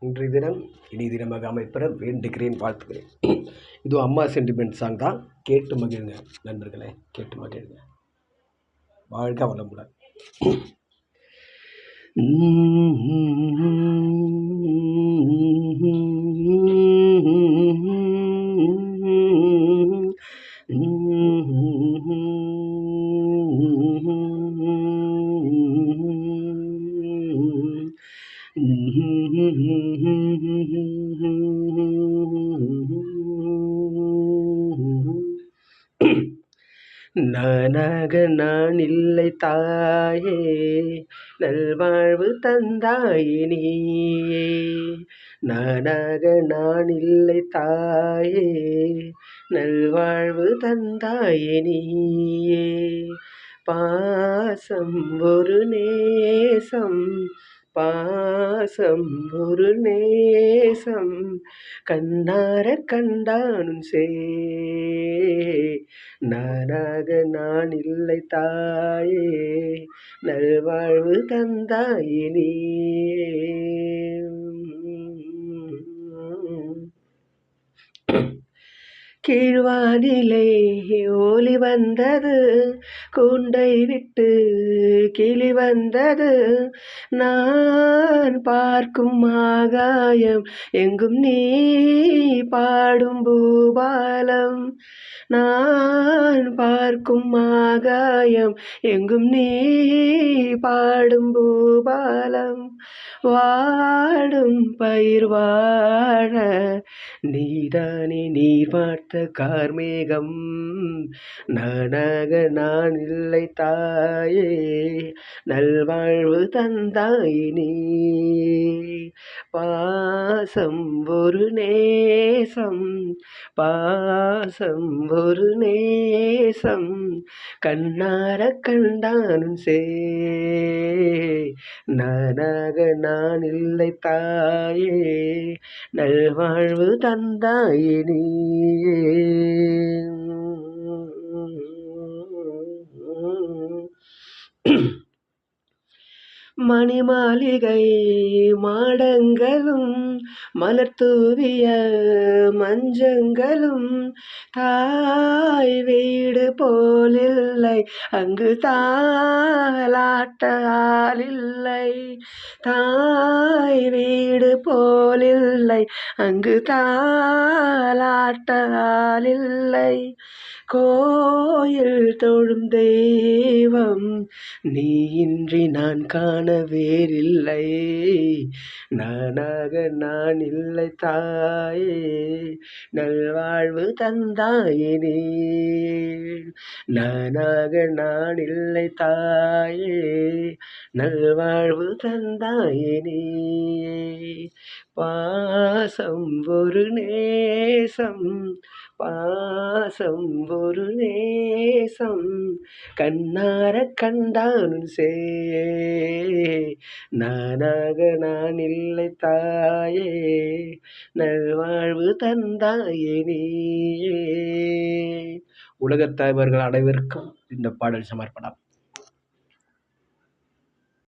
இன்றைய தினம் இனி தினமாக அமைப்பெற வேண்டுகிறேன், வாழ்த்துக்கிறேன். இது அம்மா சென்டிமெண்ட் சாங் தான். கேட்டு மகிழுங்க நண்பர்களே, கேட்டு மகிழுங்க. வாழ்க வளமுடன். நானாக நான் இல்லை தாயே, நல்வாழ்வு தந்தாயே நீயே. நானாக நான் இல்லை தாயே, நல்வாழ்வு தந்தாயே நீயே. பாசம் ஒரு நேசம், பாசம் ஒரு நேசம், கண்ணார கண்டானும் சே. நானாக நான் இல்லை தாயே, நல்வாழ்வு தந்தாயே நீயே. கீழ்வானிலே ஒளி வந்தது, கூண்டை விட்டு கிளி வந்தது. நான் பார்க்கும் ஆகாயம் எங்கும் நீ பாடும் பூபாலம். நான் பார்க்கும் ஆகாயம் எங்கும் நீ பாடும் பூபாலம். வாடும் பயிர் வாழ நீதானே நீர் பார்த்த கார்மேகம். நானாக நான் இல்லை தாயே, நல்வாழ்வு தந்தாயே நீ. பாசம் ஒரு நேசம், பாசம் ஒரு நேசம், கண்ணார கண்டானும் சே. நானாக நான் இல்லை தாயே, நல்வாழ்வு தந்தாயே நீயே. மணிமாளிகை மாடங்களும் மலர் தூவிய மஞ்சங்களும், தாய் வீடு போலில்லை அங்கு தாலாட்ட ஆளில்லை. தாய் வீடு போலில்லை அங்கு தாலாட்ட ஆளில்லை. கோயில் தொழும் தெய்வம் நீ இன்றி நான் காண வேறில்லை. நானாக நான் இல்லை தாயே, நல்வாழ்வு தந்தாயே நீ. நானாக நான் இல்லை தாயே, நல்வாழ்வு தந்தாயே நீ. பாசம் ஒரு நேசம், பாசம் ஒரு நேசம், கண்ணார கண்டானும் சே. நானாக நான் இல்லை தாயே, நல்வாழ்வு தந்தாயே நீயே. உலகத் தலைவர்கள் அனைவருக்கும் இந்த பாடல் சமர்ப்பணம்.